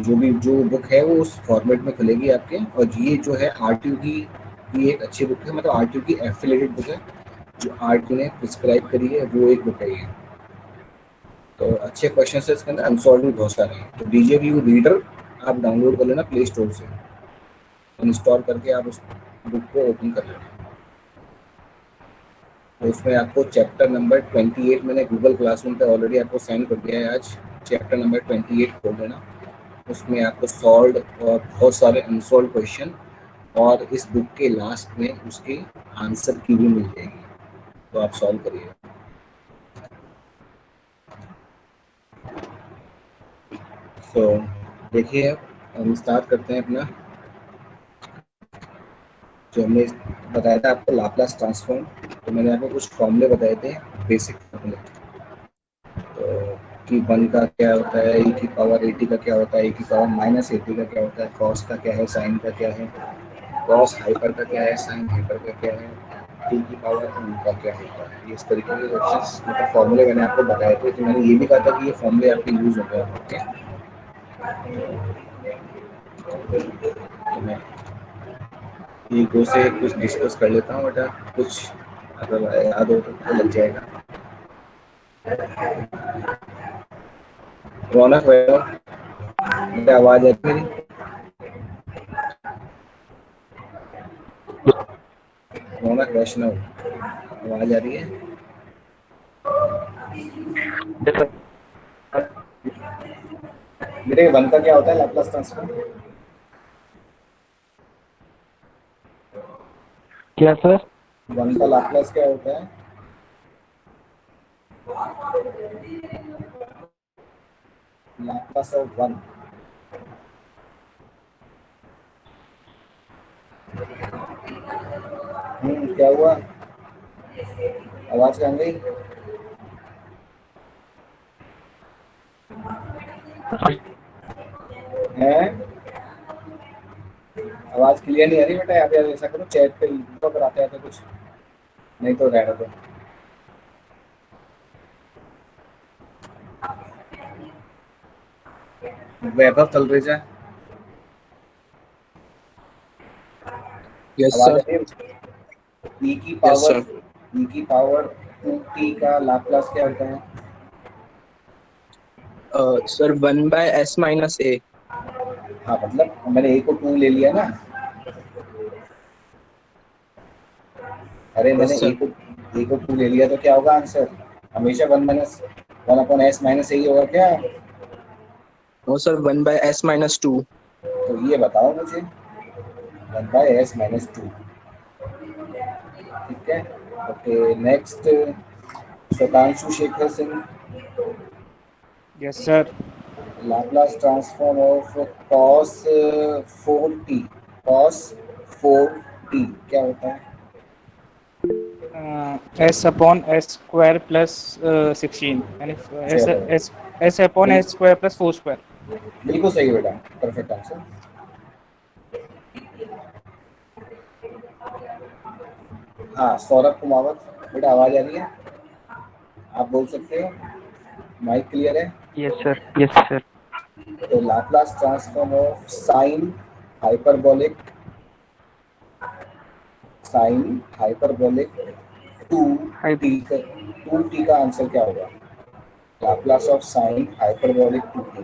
जो बुक है वो उस फॉर्मेट में खुलेगी आपके। और ये जो है आरटीयू की, ये एक अच्छी बुक है, मतलब आरटीयू की एफिलेटेड बुक है, जो आरटीयू ने प्रिस्क्राइब करी है, वो एक बुक है ये। तो अच्छे क्वेश्चन है इसके अंदर, अनसॉल्व भी बहुत सारे हैं। तो डीजेवीयू रीडर आप डाउनलोड कर लेना प्ले स्टोर से, इंस्टॉल करके आप उस बुक को ओपन कर लेना। तो उसमें आपको चैप्टर नंबर 28 मैंने गूगल क्लासरूम पे ऑलरेडी आपको सेंड कर दिया है आज। चैप्टर नंबर 28 खोल लेना, उसमें आपको सॉल्व और बहुत सारे अनसॉल्व क्वेश्चन, और इस बुक के लास्ट में उसके आंसर की भी मिल जाएगी, तो आप सॉल्व करिए। तो देखिए अब हम स्टार्ट करते हैं अपना, जो हमने बताया था आपको लाप्लास ट्रांसफॉर्म। तो मैंने आपको कुछ फॉर्मूले बताए थे, बेसिक फॉर्मूले। तो कि 1 का क्या होता है, e की पावर 80 का क्या होता है, e की पावर -80 का क्या होता है, कॉस का क्या है, साइन का क्या है, कॉस हाइपर का क्या है, साइन हाइपर का क्या है, टी की पावर का क्या होता है। ये इस तरीके के क्वेश्चंस, मतलब फॉर्मूले मैंने आपको बताए थे। तो मैंने ये भी कहा था कि ये फॉर्मूले आपके यूज हो गए होंगे। तो मैं एक दो से कुछ डिस्कस कर लेता हूँ बेटा, कुछ अगर याद हो तो लग जाएगा। रौनक वैभव, बेटा आवाज आ रही है? रौनक वैष्णव, आवाज आ रही है? बेटे 1 का क्या होता है लाप्लास ट्रांसफॉर्म? क्या सर? 1 का लाप्लास क्या होता है? Laplace of 1। क्या हुआ, आवाज कहाँ गई? है, आवाज क्लियर नहीं आ रही बेटा। यहाँ पे ऐसा करो, चैट पे लिखो अगर आता है तो कुछ, नहीं तो रहने दो। वैभव तलरेजा, यस आवाज आ सर। रही है? ई की यस पावर, सर। ई की पावर 2t का लाप्लास क्या होता है? Sir 1/s - a। हाँ मतलब मैंने ए को 2 ले लिया ना। अरे मैंने यस सर। ए को 2 ले लिया तो क्या होगा आंसर? हमेशा 1 - 1/s - a ही होगा क्या? No sir, 1/s - 2। तो ये बताओ मुझे, 1/s - 2। ठीक है, okay next. Shatanshu Shekhar Singh, yes sir. Laplace transform of cos 4t, cos 4t क्या होता है? S/S² प्लस 16, यानी एस चलो एस S/S² + 4²। बिल्कुल सही बेटा, परफेक्ट आंसर। हाँ सौरभ कुमावत, बेटा आवाज आ रही है? आप बोल सकते हो, माइक क्लियर है? Yes sir. Yes sir. तो Laplace transform of sine hyperbolic two high t का आंसर क्या होगा? Laplace of sine hyperbolic two t,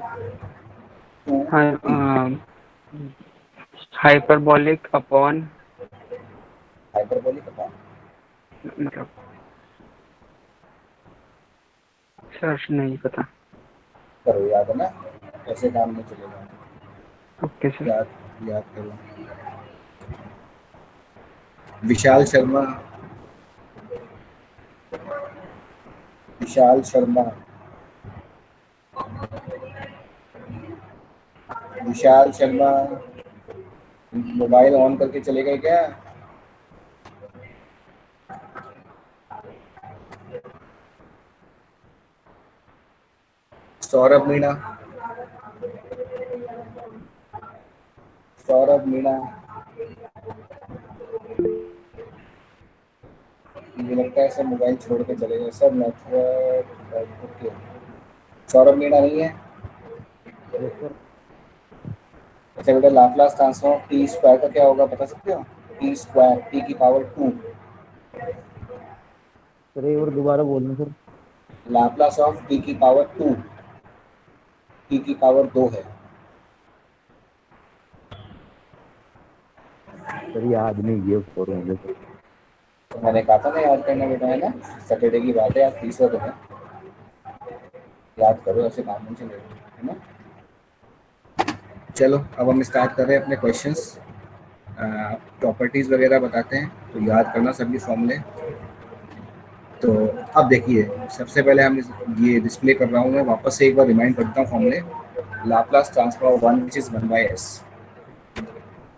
hyperbolic upon, hyperbolic upon, मतलब सर नहीं पता। करो याद है ना, ऐसे काम नहीं चलेगा। Okay sir. याद याद करो। विशाल शर्मा, विशाल शर्मा, विशाल शर्मा, मोबाइल ऑन करके चले गए क्या? सौरभ मीणा, सौरभ मीणा, मुझे लगता है सब मोबाइल छोड़ के चले गए, सब नेटवर्क। ओके, सौरभ मीणा नहीं है? Yes sir. अच्छा बेटा, लाप्लास ट्रांसफॉर्म टी स्क्वायर का क्या होगा बता सकते हो? टी स्क्वायर, टी की पावर 2। सर एक बार दोबारा बोलना सर। लाप्लास ऑफ टी की पावर 2, टी की पावर 2 है। सर याद नहीं ये फॉर्मूले सर। तो मैंने कहा था ना याद करना बेटा, है ना, सैटरडे की बात है, आज तीसरा दिन है, याद करो, ऐसे काम नहीं चलेगा, है ना। चलो अब हम स्टार्ट कर रहे हैं अपने क्वेश्चंस। प्रॉपर्टीज़ वगैरह बताते हैं, तो याद करना सभी फॉर्मूले। तो अब देखिए, सबसे पहले हम ये डिस्प्ले कर रहा हूँ, मैं वापस से एक बार रिमाइंड करता हूँ फॉर्मूले। Laplace transform 1 which is 1 by s,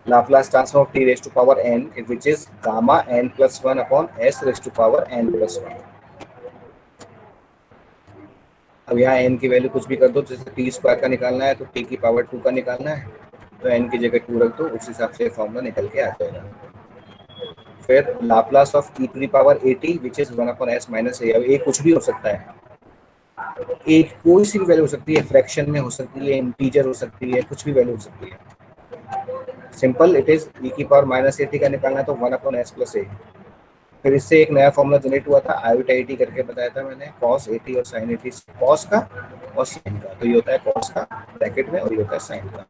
Laplace transform t raised to power n which is gamma n plus 1 upon s raised to power n plus 1। अब यहाँ n की वैल्यू कुछ भी कर दो, जैसे टी स्क्वायर का निकालना है तो t की पावर 2 का निकालना है, तो n की जगह 2 रख दो, उस हिसाब से फॉर्मूला निकल के आ जाएगा। फिर Laplace of e to the power at which is 1 upon s minus a। अब a कुछ भी हो सकता है, एक कोई सी भी वैल्यू हो सकती है, फ्रैक्शन में हो सकती है, इंटीजर हो सकती है, कुछ भी वैल्यू हो सकती है। सिंपल, इट इज e की पावर माइनस एटी का निकालना है तो 1 अपॉन एस प्लस ए। फिर इससे एक नया फॉर्मूला जनरेट हुआ था, आयोटा एटी करके बताया था मैंने, कॉस एटी और साइन एटी, कॉस का और साइन का, तो ये होता है कॉस का ब्रैकेट में और ये होता है साइन का,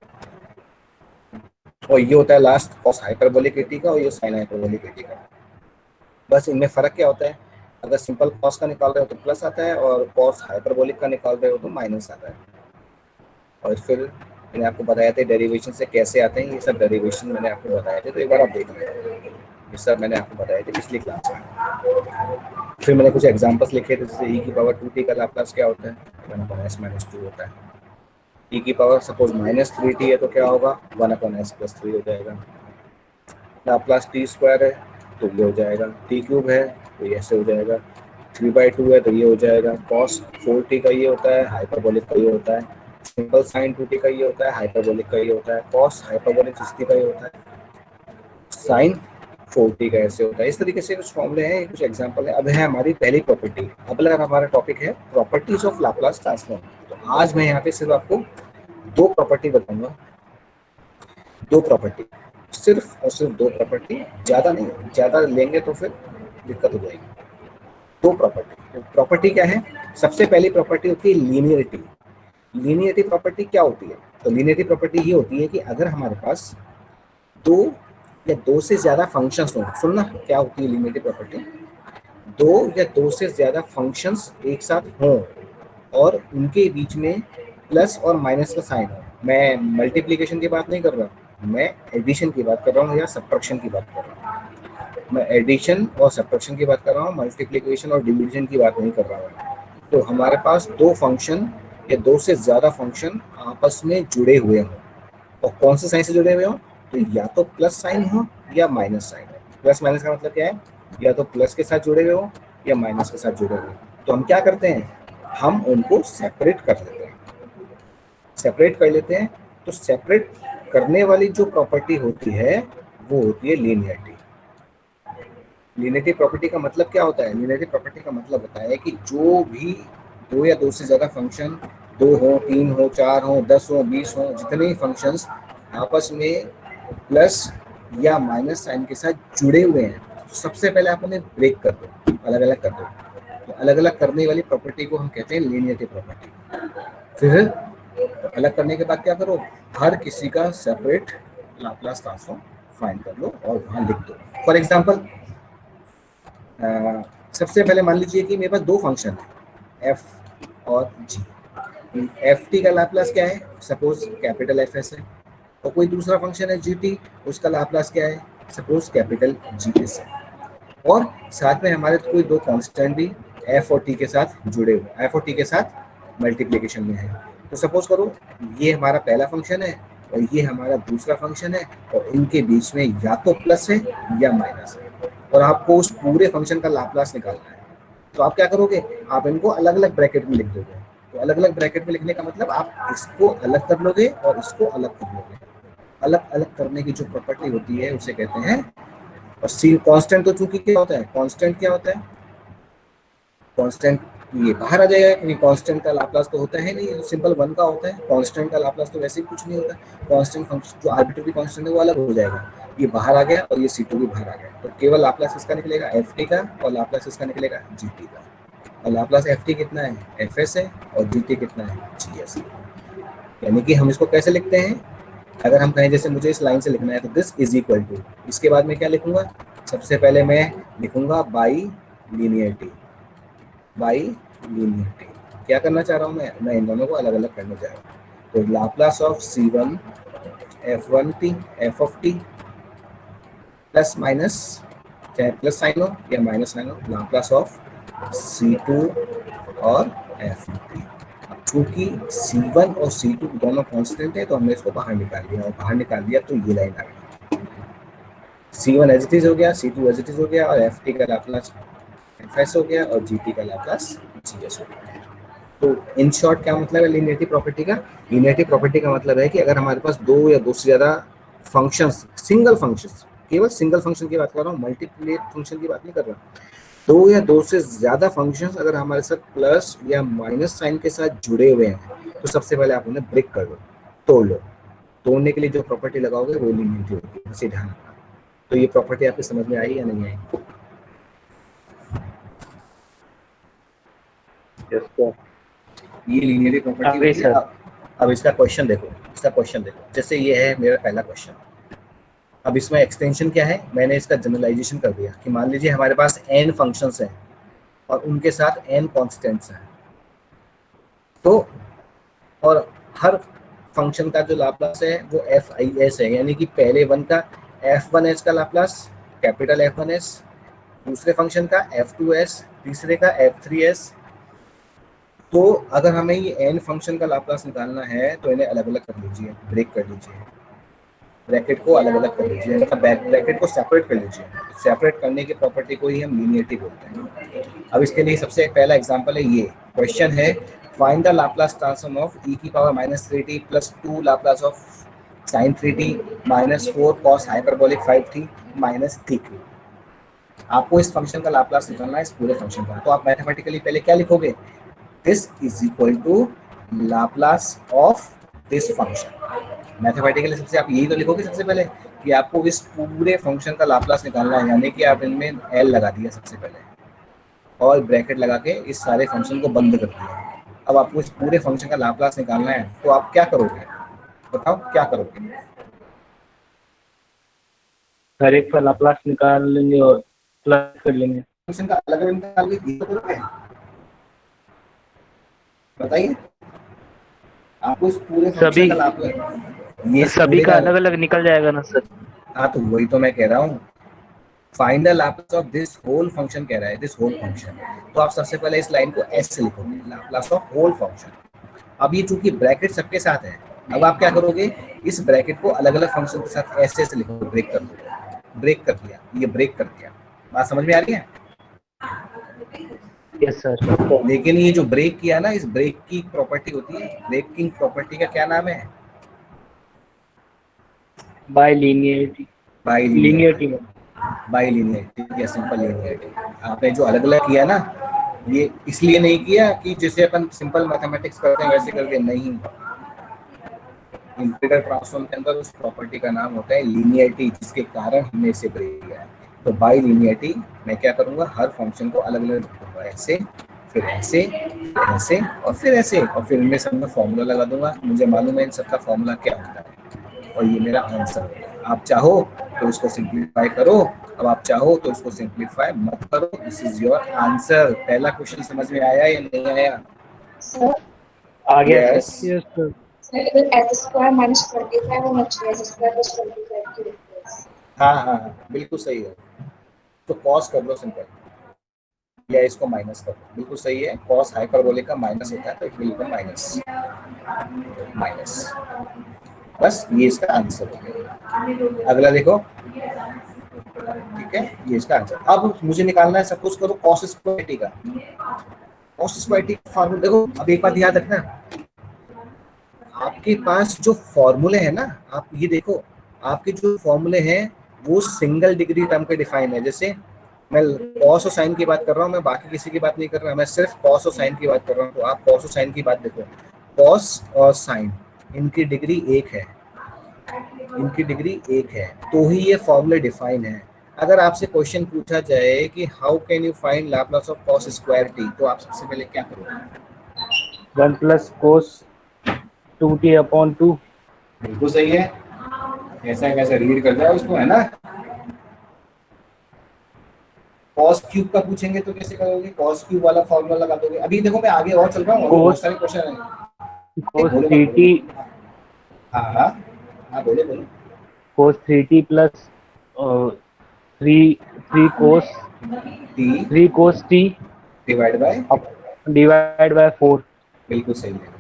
और ये होता है लास्ट कॉस हाइपरबोलिक एटी का और ये साइन हाइपरबोलिक एटी का। बस इनमें फर्क क्या होता है, अगर सिंपल कॉस का निकाल रहे हो तो प्लस आता है और कॉस हाइपरबोलिक का निकाल रहे हो तो माइनस आता है। और फिर मैंने आपको बताया था डेरिवेशन से कैसे आते हैं, ये सब डेरिवेशन मैंने आपको बताए थे, तो एक बार आप देख लें, ये सब मैंने आपको बताए थे पिछली क्लास में। फिर मैंने कुछ एग्जांपल्स लिखे थे, जैसे e की पावर 2t का लाप्लास क्या होता है, 1 अपॉन s माइनस 2 होता है। e की पावर सपोज माइनस 3t है तो क्या होगा, 1 अपॉन s प्लस 3 हो जाएगा। लाप्लास टी स्क्वायर है तो ये हो जाएगा, टी क्यूब है तो ये ऐसे हो जाएगा, 3/2 है तो ये हो जाएगा, कॉस 4t का ये होता है, हाइपरबोलिक का ये होता है, सिंपल साइन 2t का ये होता है, हाइपरबोलिक का ये होता है, कॉस हाइपरबोलिक 60 का ये होता है, साइन 4t का ऐसे होता है। इस तरीके से कुछ फॉर्मूले हैं, कुछ एग्जांपल है। अब है हमारी पहली प्रॉपर्टी। अब अगर हमारा टॉपिक है प्रॉपर्टीज ऑफ लाप्लास ट्रांसफॉर्म, तो आज मैं यहाँ पे सिर्फ आपको दो प्रॉपर्टी बताऊंगा, दो प्रॉपर्टी, सिर्फ और सिर्फ दो प्रॉपर्टी, ज्यादा नहीं, ज्यादा लेंगे तो फिर दिक्कत हो जाएगी। दो प्रॉपर्टी, प्रॉपर्टी क्या है, सबसे पहली प्रॉपर्टी होती है लीनियरिटी। लीनियरिटी प्रॉपर्टी क्या होती है, तो लीनियरिटी प्रॉपर्टी ये होती है कि अगर हमारे पास दो या दो से ज्यादा फंक्शंस हो, सुनना क्या होती है लीनियरिटी प्रॉपर्टी, दो या दो से ज्यादा फंक्शंस एक साथ हों और उनके बीच में प्लस और माइनस का साइन हो। मैं मल्टीप्लिकेशन की बात नहीं कर रहा, मैं एडिशन की बात कर रहा हूँ या सब्ट्रैक्शन की बात कर रहा हूँ। मैं एडिशन और सब्ट्रैक्शन की बात कर रहा हूँ, मल्टीप्लिकेशन और डिवीजन की बात नहीं कर रहा हूँ। तो हमारे पास दो फंक्शन या दो से ज़्यादा फंक्शन आपस में जुड़े हुए हों, और कौन से साइन से जुड़े हुए हों, तो या तो प्लस साइन हो या माइनस साइन हो। प्लस माइनस का मतलब क्या है, या तो प्लस के साथ जुड़े हुए हो या माइनस के साथ जुड़े हुए हो। तो हम क्या करते हैं, हम उनको सेपरेट कर लेते हैं, सेपरेट कर लेते हैं। तो सेपरेट करने वाली जो प्रॉपर्टी होती है वो होती है लीनियरिटी। लीनियरिटी प्रॉपर्टी का मतलब क्या होता है, लीनियरिटी प्रॉपर्टी का मतलब होता है कि जो भी दो या दो से ज़्यादा फंक्शन, दो हो, तीन हो, चार हो, 10 हो, 20 हो, जितने भी फंक्शंस आपस में प्लस या माइनस साइन के साथ जुड़े हुए हैं, तो सबसे पहले आप उन्हें ब्रेक कर दो, अलग अलग कर दो। तो अलग अलग करने वाली प्रॉपर्टी को हम कहते हैं लीनियरिटी प्रॉपर्टी। फिर अलग करने के बाद क्या करो, हर किसी का सेपरेट लाप्लास ट्रांसफॉर्म फाइंड कर लो और वहाँ लिख दो। फॉर एग्जांपल, सबसे पहले मान लीजिए कि मेरे पास दो फंक्शन है एफ और जी। एफ टी का लाप्लास क्या है, सपोज कैपिटल एफ एस है, और कोई दूसरा फंक्शन है जी टी, उसका लाप्लास क्या है, सपोज कैपिटल जी एस है। और साथ में हमारे कोई दो कांस्टेंट भी एफ और टी के साथ जुड़े हुए, एफ और टी के साथ मल्टीप्लिकेशन में है। तो सपोज करो ये हमारा पहला फंक्शन है और ये हमारा दूसरा फंक्शन है, और इनके बीच में या तो प्लस है या माइनस है, और आपको उस पूरे फंक्शन का लाप्लास निकालना है। तो आप क्या करोगे, आप इनको अलग अलग ब्रैकेट में लिख दोगे। तो अलग अलग ब्रैकेट में लिखने का मतलब आप इसको अलग कर लोगे और इसको अलग कर लोगे। अलग अलग करने की जो प्रॉपर्टी होती है उसे कहते हैं, और सी कांस्टेंट, तो चूंकि क्या होता है कांस्टेंट, क्या होता है कांस्टेंट, ये बाहर आ जाएगा क्योंकि कांस्टेंट का लाप्लास तो होता है नहीं, सिंपल वन का होता है। कांस्टेंट का लाप्लास तो वैसे ही कुछ नहीं होता, कांस्टेंट फंक्शन जो आर्बिट्ररी कांस्टेंट है वो अलग हो जाएगा। ये बाहर आ गया और ये C2 भी बाहर आ गया, तो केवल लाप्लास इसका निकलेगा ft का और लाप्लास इसका निकलेगा gt का। और लाप्लास ft कितना है, fs है, और gt कितना है, gs। यानी कि हम इसको कैसे लिखते हैं, अगर हम कहें जैसे मुझे इस लाइन से लिखना है तो दिस इज इक्वल टू, इसके बाद मैं क्या लिखूंगा, सबसे पहले मैं लिखूंगा बाई लीनियरिटी। बाई लीनियरिटी क्या करना चाह रहा हूँ मैं इन दोनों को अलग अलग करने जा रहा हूँ। तो Laplace of C1 f1t f of t plus minus, चाहे प्लस साइन हो या माइनस साइन हो, लाप्लास ऑफ C2 और f2t। क्योंकि C1 और C2 दोनों कांस्टेंट है तो हमने इसको बाहर निकाल दिया, और बाहर निकाल दिया तो ये लाइन आ गई। C1 एज इट इज हो गया, C2 एज इट इज हो गया, और ft का लाप्लास fs हो गया, और gt का लाप्लास gs हो गया। तो इन शॉर्ट क्या मतलब है लीनियरिटी प्रॉपर्टी का, लीनियरिटी प्रॉपर्टी का मतलब है कि अगर हमारे पास दो या दो से ज्यादा फंक्शंस, सिंगल फंक्शंस, केवल सिंगल फंक्शन की बात कर रहा हूँ, मल्टीप्लेट फंक्शन की बात नहीं कर रहा, दो या दो से ज्यादा फंक्शंस अगर हमारे साथ प्लस या माइनस साइन के साथ जुड़े हुए हैं तो सबसे पहले आप उन्हें ब्रेक कर लो, तोड़ लो। तोड़ने के लिए जो प्रॉपर्टी लगाओगे वो लीनियरिटी होगी, बस ये ध्यान रखना। तो ये प्रॉपर्टी आपकी समझ में आई या नहीं आई? Yes sir. ये लीनियरिटी प्रॉपर्टी होती है। अब इसका क्वेश्चन देखो, इसका क्वेश्चन देखो, जैसे ये है मेरा पहला क्वेश्चन। अब इसमें एक्सटेंशन क्या है, मैंने इसका जनरलाइजेशन कर दिया कि मान लीजिए हमारे पास n फंक्शंस हैं और उनके साथ n कॉन्स्टेंट्स हैं, तो और हर फंक्शन का जो लाप्लास है वो f(i)s है, यानी कि पहले वन का f1s का लाप्लास कैपिटल F1s, दूसरे फंक्शन का f2s, तीसरे का f3s। तो अगर हमें ये n फंक्शन का लाप्लास निकालना है तो इन्हें अलग अलग कर लीजिए, ब्रेक कर लीजिए, ब्रैकेट को अलग अलग कर लीजिए, मतलब ब्रैकेट को सेपरेट कर लीजिए। सेपरेट करने की प्रॉपर्टी को ही हम लीनियरिटी बोलते हैं। अब इसके लिए सबसे पहला एग्जांपल है, ये क्वेश्चन है find the Laplace transform of e की power -3t plus 2 Laplace of sin 3t minus 4 cos hyperbolic 5t minus 3q। आपको इस फंक्शन का लाप्लास निकालना है, इस पूरे फंक्शन का। तो आप मैथमेटिकली पहले क्या लिखोगे, this is equal to Laplace of this function. Mathematically सबसे आप यही तो लिखोगे सबसे पहले कि आपको इस पूरे फंक्शन का लाप्लास निकालना है, यानी कि आप इनमें L लगा दिया सबसे पहले और ब्रैकेट लगा के इस सारे फंक्शन को बंद कर दिया। अब आपको इस पूरे फंक्शन का लाप्लास निकालना है, तो आप क्या करोगे, बताओ क्या करोगे? हर एक का लाप्लास निकाल लेंगे और प्लस कर लेंगे। फंक्शन का अलग अलग निकाल के करोगे, बताइए। आपको इस पूरे फंक्शन का लाप्लास, ये सभी का अलग अलग निकल जाएगा ना सर? हाँ तो वही तो मैं कह रहा हूँ, find the Laplace of this whole function कह रहा है, दिस होल फंक्शन। तो आप सबसे पहले इस लाइन को s से लिखोगे, लाप्लास ऑफ होल फंक्शन। अब ये चूंकि ब्रैकेट सबके साथ है, अब आप क्या करोगे, इस ब्रैकेट को अलग अलग फंक्शन के साथ s से लिखोगे, ब्रेक कर दो, ब्रेक कर दिया, ये ब्रेक कर दिया। बात समझ में आ रही है? Yes sir. लेकिन ये जो ब्रेक किया ना, इस ब्रेक की प्रॉपर्टी होती है, ब्रेकिंग प्रॉपर्टी का क्या नाम है? By linearity. बाय लीनियरिटी में बाई लीनियरिटी या सिंपल लीनियरिटी। आपने जो अलग अलग किया ना, ये इसलिए नहीं किया कि जैसे अपन सिंपल मैथमेटिक्स करते हैं वैसे करके, नहीं। इंटीग्रल ट्रांसफॉर्म के अंदर उस प्रॉपर्टी का नाम होता है लीनियरिटी, जिसके कारण हमने इसे ब्रेक किया है। तो बाई लीनियरिटी मैं क्या करूंगा, हर फंक्शन को अलग अलग रखूंगा, ऐसे फिर ऐसे फिर ऐसे और फिर ऐसे, और फिर इनमें सब में फॉर्मूला लगा दूंगा। मुझे मालूम है इन सबका फॉर्मूला क्या होता है, और ये मेरा आंसर है। आप चाहो तो इसको सिंप्लीफाई करो, अब आप चाहो तो इसको सिंप्लीफाई मत करो। This is your answer. पहला क्वेश्चन समझ में आया या नहीं आया? सर आ गया Yes. सर। Yes sir. इधर x स्क्वायर माइनस 25 और नीचे x स्क्वायर प्लस 25 की डिफरेंस। हाँ, बिल्कुल सही है। तो कॉस कर लो सिंपल, या इसको माइनस कर लो, बिल्कुल सही है। कॉस हाइपरबोलिक का माइनस होता है तो it will become minus minus. बस ये इसका आंसर हो गया। अगला देखो, ठीक है, ये इसका आंसर। अब मुझे निकालना है, सपोज करो कॉस स्क्वायर टी का। कॉस स्क्वायर टी का फार्मूला देखो। अब एक बात याद रखना, आपके पास जो फॉर्मूले हैं ना, आप ये देखो, आपके जो फॉर्मूले हैं वो सिंगल डिग्री टर्म के डिफाइन है। जैसे मैं कॉस और साइन की बात कर रहा हूँ, मैं बाकी किसी की बात नहीं कर रहा, मैं सिर्फ कॉस और साइन की बात कर रहा हूँ। तो आप कॉस और साइन की बात देखो, कॉस और साइन इनकी डिग्री एक है, इनकी डिग्री एक है, तो ही ये फॉर्मूले डिफाइन है। अगर आपसे क्वेश्चन पूछा जाए कि how can you find Laplace of cos square T, तो आप सबसे पहले क्या करोगे? 1 प्लस कोस 2t अपॉन 2। बिल्कुल सही है, ऐसा कैसे रीड कर जाए उसको, है ना। कॉस क्यूब का पूछेंगे तो कैसे करोगे? कॉस क्यूब वाला फॉर्मूला लगा दोगे। अभी देखो मैं आगे और चल रहा हूँ, बहुत सारे क्वेश्चन हैं। कोस बोलो, 3t हाँ हाँ हाँ, बोलो बोलो। कोस 3t plus 3 cos t 3 cos t divide by, divide by 4। बिल्कुल सही है।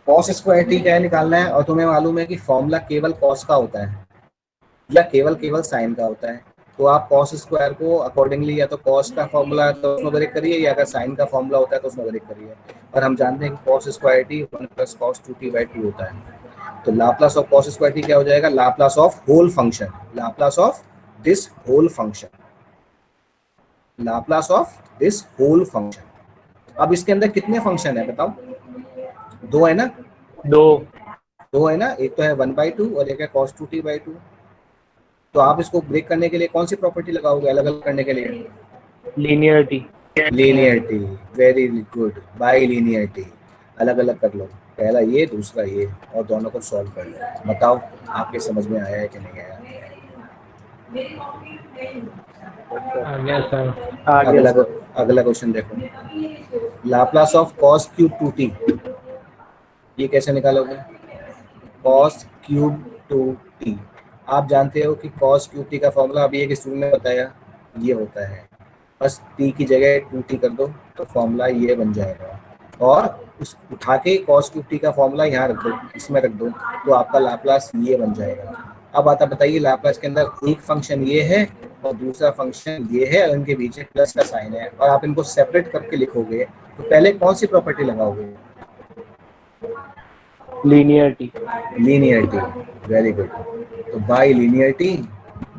कॉस स्क्वायर टी क्या है निकालना है, और तुम्हें मालूम है कि फॉर्मूला केवल कॉस का होता है या केवल साइन का होता है। तो आप कॉस स्क्वायर को अकॉर्डिंगली या तो कॉस का फॉर्मूला तो उसमें ब्रेक करिए, या अगर साइन का फॉर्मूला होता है तो उसमें ब्रेक करिए। और हम जानते हैं कि cos square t 1 plus cos 2t by 2 होता है। तो Laplace of cos square t क्या हो जाएगा? Laplace of whole function, Laplace of this whole function, Laplace of this whole function. अब इसके अंदर कितने फंक्शन है बताओ? दो है ना, 2 है ना, एक तो है 1/2 और एक है cos 2t बाई 2। तो आप इसको ब्रेक करने के लिए कौन सी प्रॉपर्टी लगाओगे अलग अलग करने के लिए? Linearity. Linearity, very good, by linearity. अलग अलग कर लो, पहला ये दूसरा ये, और दोनों को सॉल्व कर लो। बताओ आपके समझ में आया है कि नहीं आया? अगला अगला क्वेश्चन देखो, Laplace of cos cube 2t, ये कैसे निकालोगे? cos क्यूब 2t, आप जानते हो कि cos क्यूब t का फॉर्मूला अभी एक स्टूडेंट ने बताया, ये होता है, बस t की जगह 2t कर दो तो फॉर्मूला ये बन जाएगा, और उस उठा के cos क्यूब t का फॉर्मूला यहाँ रख दो, इसमें रख दो, तो आपका लाप्लास ये बन जाएगा। अब आता बताइए, लाप्लास के अंदर एक फंक्शन ये है और दूसरा फंक्शन ये है, और इनके बीच में प्लस का साइन है, और आप इनको सेपरेट करके लिखोगे तो पहले कौन सी प्रॉपर्टी लगाओगे? लीनियरिटी। Linearity, very good. तो by linearity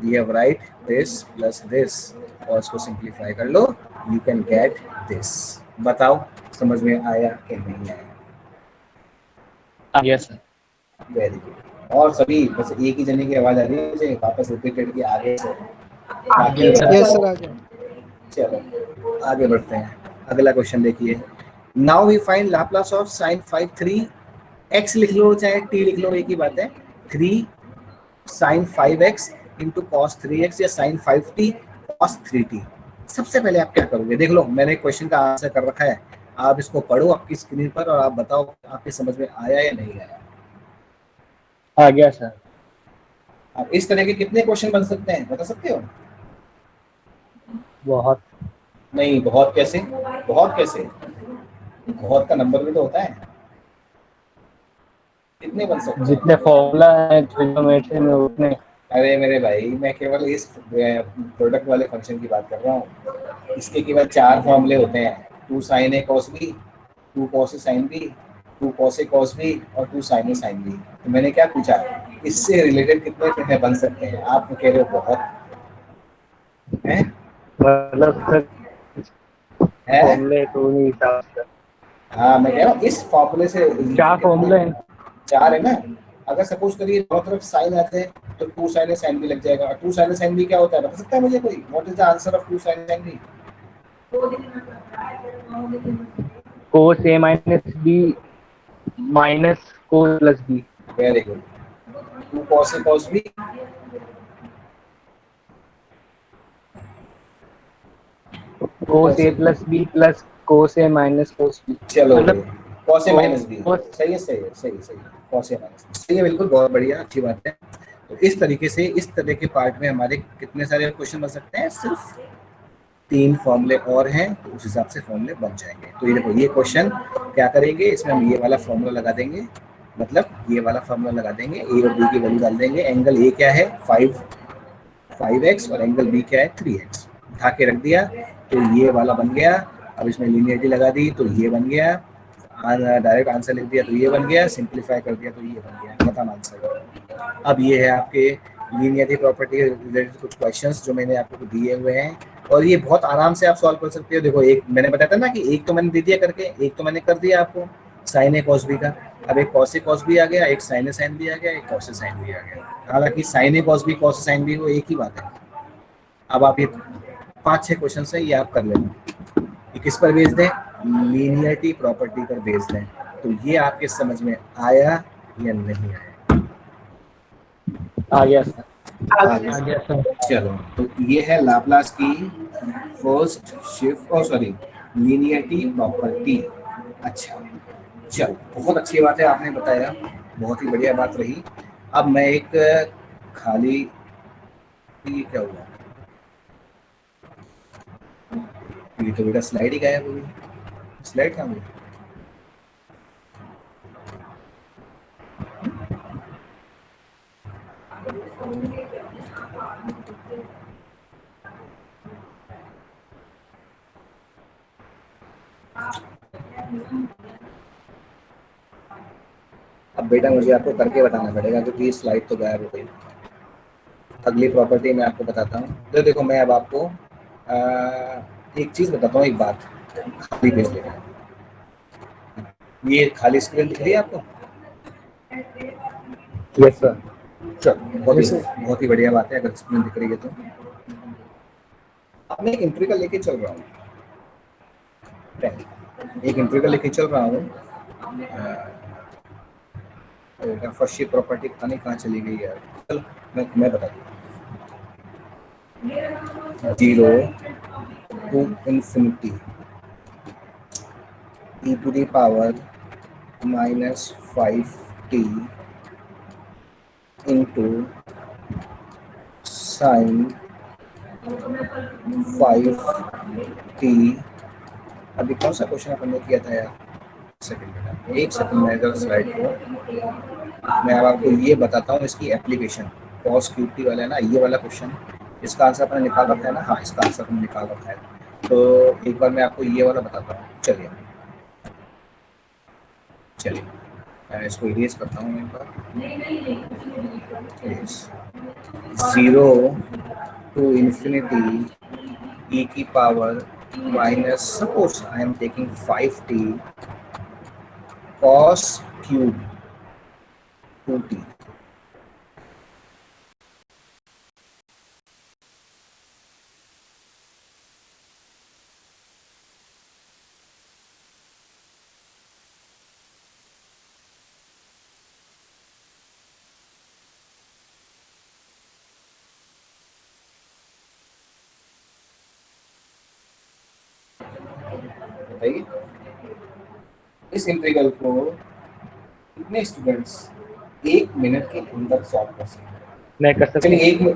we have write this plus this, और इसको सिंप्लीफाई कर लो, यू कैन गेट दिस। बताओ समझ में आया कि नहीं आया? Yes sir. Very good. और सभी बस एक ही जने की आवाज आ रही है मुझे, वापस रिपीटेड की आगे से बाकी यस सर, आ गया। चलो आगे बढ़ते हैं। अगला क्वेश्चन देखिए, now we find Laplace of sin 5 3 x, लिख लो चाहे t लिख लो, एक ही बात है, 3 sin 5x into cos 3x या sin 5t cos 3t। सबसे पहले आप क्या करोगे? देख लो मैंने क्वेश्चन का आंसर कर रखा है, आप इसको पढ़ो आपकी स्क्रीन पर और आप बताओ आपके समझ में आया या नहीं आया। आ गया सर। आप इस तरह के कितने क्वेश्चन बन सकते हैं बता सकते हो? बहुत। नहीं, बहुत कैसे? बहुत कैसे? बहुत का नंबर भी तो होता है। कितने बन सकते हैं? जितने फॉर्मूला है ट्रिग्नोमेट्री में उतने। अरे मेरे भाई, मैं केवल इस प्रोडक्ट वाले फंक्शन की बात कर रहा हूँ। इसके केवल 4 फॉर्मूले होते हैं, 2 sin a cos b, 2 cos a sin b, 2 cos a cos b और 2 sin a sin b। तो मैंने क्या पूछा, इससे रिलेटेड कितने बन सकते हैं? आप कह रहे हो बहुत हैं, मतलब सर है? फॉर्मूले तो नहीं हिसाब से। हाँ मैं कह रहा हूँ इस फॉर्मूले से 4 फॉर्मूले हैं। 4 है ना। अगर सपोज करिए दोनों तरफ साइन आते हैं तो 2 sin a sin b लग जाएगा। और 2 sin a sin b क्या होता है बता सकता है मुझे कोई? What is the answer of 2 sin a sin b? cos a minus b minus cos plus b। Very good. 2 cos a cos b, cos a plus b plus cos a minus cos b। चलो मतलब cos a minus b, cos- सही है सही है सही है सही है, cos a माइनस b सही है, बिल्कुल, बहुत बढ़िया, अच्छी बात है। तो इस तरीके से इस तरह के पार्ट में हमारे कितने सारे क्वेश्चन बन सकते हैं? सिर्फ 3 फॉर्मूले और हैं, तो उस हिसाब से फॉर्मूले बन जाएंगे। तो ये देखो, ये क्वेश्चन क्या करेंगे, इसमें हम ये वाला फॉर्मूला लगा देंगे, मतलब ये वाला फॉर्मूला लगा देंगे, ए और बी की वैल्यू डाल देंगे। एंगल ए क्या है 5x और एंगल बी क्या है 3x, उठा के रख दिया तो ये वाला बन गया। अब इसमें लीनियरिटी लगा दी तो ये बन गया, डायरेक्ट आंसर लिख दिया तो ये बन गया, सिंप्लीफाई कर दिया तो ये बन गया, खत्म आंसर। अब ये है आपके लीनियरिटी प्रॉपर्टी रिलेटेड कुछ क्वेश्चंस जो मैंने आपको दिए हुए हैं, और ये बहुत आराम से आप सॉल्व कर सकते हो। देखो एक मैंने बताया था ना कि एक तो मैंने दे दिया करके, एक तो मैंने कर दिया आपको साइन ए कॉस बी का। अब एक कॉस ए कॉस बी आ गया, एक साइन ए साइन बी आ गया, एक कॉस ए साइन बी आ गया। हालांकि sign A cos B cos A sine B वो एक ही बात है। अब आप ये 5-6 क्वेश्चन है ये आप कर लेना। ये किस पर बेस्ड है? लीनियरिटी प्रॉपर्टी पर बेस्ड है। तो ये आपके समझ में आया या नहीं आया? आ गया सर। आ गया। आ गया सर। चलो तो ये है लाप्लास की फर्स्ट शिफ्ट और सॉरी लीनियरिटी प्रॉपर्टी। अच्छा चलो बहुत अच्छी बात है, आपने बताया, बहुत ही बढ़िया बात रही। अब मैं एक खाली, ये क्या हुआ? ये तो बेटा स्लाइड ही गायब हो गई। स्लाइड कहाँ गई? अब बेटा मुझे आपको करके बताना पड़ेगा क्योंकि स्लाइड तो गायब हो गई। अगली प्रॉपर्टी मैं आपको बताता हूँ। तो देखो मैं अब आपको एक चीज़ बताता हूँ, एक बात खाली पेज लेकर। ये खाली स्क्रीन दिख रही है आपको? Yes sir. चलो बहुत ही बढ़िया बात है अगर स्क्रीन दिख रही है तो। अब मैं एक इंट्रीगल लेके चल रहा हूँ, एक इंट्रीगल लेके चल रहा हूँ। फर्स्ट प्रॉपर्टी पता नहीं कहाँ चली गई यार। चलो मैं बता दूँ। 0 to infinity e to the power minus 5t into sin 5t। अभी कौन सा क्वेश्चन अपन ने किया था यार? सेकंड, एक सेकंड में इधर स्लाइड को मैं अब आपको ये बताता हूँ इसकी एप्लीकेशन। cos QT वाला है ना, ये वाला क्वेश्चन, इसका आंसर अपने निकाल रखा है ना? हाँ इसका आंसर अपने निकाल रखा है। तो एक बार मैं आपको ये वाला बताता हूँ। चलिए मैं इसको इरेज करता हूँ एक बार। 0 to infinity e की power minus, suppose I am taking 5t cos cube 2t। बताइए इस इंटीग्रल को कितने स्टूडेंट्स 1 मिनट के अंदर सॉल्व कर सकते हैं? मैं कर सकता चलिए हूँ।